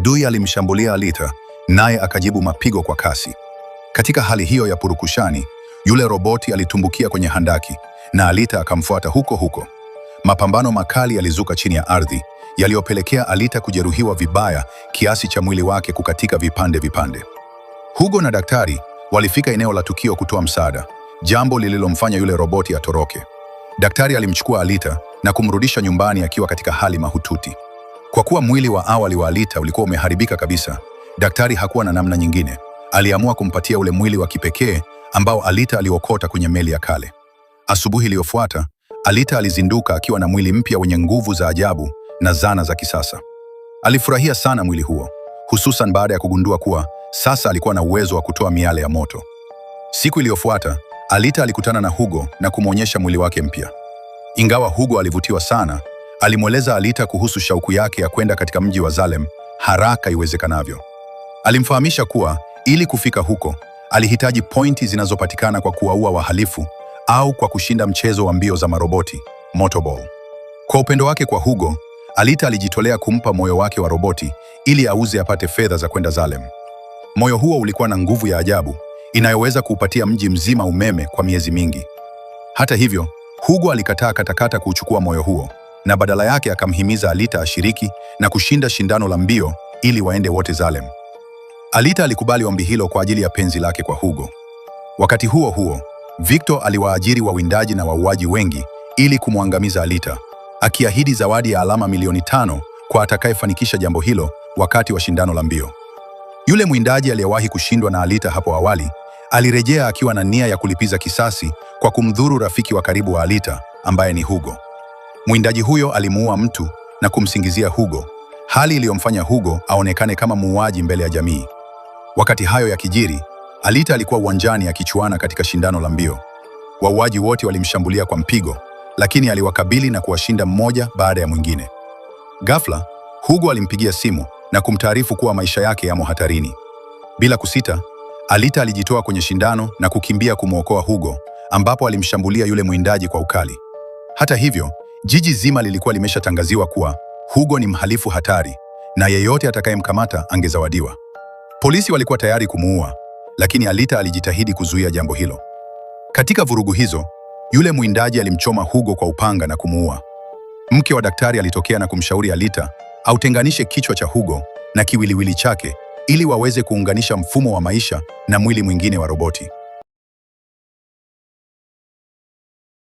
Adui alimshambulia Alita, naye akajibu mapigo kwa kasi. Katika hali hiyo ya purukushani, yule roboti alitumbukia kwenye handaki na Alita akamfuata huko huko. Mapambano makali yalizuka chini ya ardhi, yaliyopelekea Alita kujeruhiwa vibaya kiasi cha mwili wake kukatika vipande vipande. Hugo na daktari walifika eneo la tukio kutoa msaada, jambo lililomfanya yule roboti atoroke. Daktari alimchukua Alita na kumrudisha nyumbani akiwa katika hali mahututi. Kwa kuwa mwili wa awali wa Alita ulikuwa umeharibika kabisa, daktari hakuwa na namna nyingine. Aliamua kumpatia ule mwili wa kipekee ambao Alita aliokota kwenye meli ya kale. Asubuhi iliyofuata, Alita alizinduka akiwa na mwili mpya wenye nguvu za ajabu na zana za kisasa. Alifurahia sana mwili huo, hususan baada ya kugundua kuwa sasa alikuwa na uwezo wa kutoa miale ya moto. Siku iliyofuata, Alita alikutana na Hugo na kumwonyesha mwili wake mpya. Ingawa Hugo alivutiwa sana, alimweleza Alita kuhusu shauku yake ya kwenda katika mji wa Salem haraka iwezekanavyo. Alimfahamisha kuwa ili kufika huko, alihitaji pointi zinazopatikana kwa kuwaua wahalifu au kwa kushinda mchezo wa mbio za maroboti, Motorball. Kwa upendo wake kwa Hugo, Alita alijitolea kumpa moyo wake wa roboti ili auze apate fedha za kwenda Salem. Moyo huo ulikuwa na nguvu ya ajabu inayoweza kuupatia mji mzima umeme kwa miezi mingi. Hata hivyo, Hugo alikataa katakata kuuchukua moyo huo na badala yake akamhimiza Alita ashiriki na kushinda shindano la mbio ili waende wote Salem. Alita alikubali ombi hilo kwa ajili ya penzi lake kwa Hugo. Wakati huo huo, Victor aliwaajiri wawindaji na wauaji wengi ili kumwangamiza Alita, akiahidi zawadi ya alama milioni 5 kwa atakayefanikisha jambo hilo wakati wa shindano la mbio. Yule mwindaji aliyewahi kushindwa na Alita hapo awali alirejea akiwa na nia ya kulipiza kisasi kwa kumdhuru rafiki wa karibu wa Alita ambaye ni Hugo. Mwindaji huyo alimuua mtu na kumsingizia Hugo, hali iliyomfanya Hugo aonekane kama muuaji mbele ya jamii. Wakati hayo yakijiri, Alita alikuwa uwanjani akichuana katika shindano la mbio. Wauaji wote walimshambulia kwa mpigo, lakini aliwakabili na kuwashinda mmoja baada ya mwingine. Ghafla, Hugo alimpigia simu na kumtaarifu kuwa maisha yake yamo hatarini. Bila kusita, Alita alijitoa kwenye shindano na kukimbia kumwokoa Hugo, ambapo alimshambulia yule mwindaji kwa ukali. Hata hivyo, jiji zima lilikuwa limeshatangaziwa kuwa Hugo ni mhalifu hatari na yeyote atakayemkamata angezawadiwa. Polisi walikuwa tayari kumuua, lakini Alita alijitahidi kuzuia jambo hilo. Katika vurugu hizo, yule mwindaji alimchoma Hugo kwa upanga na kumuua. Mke wa daktari alitokea na kumshauri Alita autenganishe kichwa cha Hugo na kiwiliwili chake ili waweze kuunganisha mfumo wa maisha na mwili mwingine wa roboti.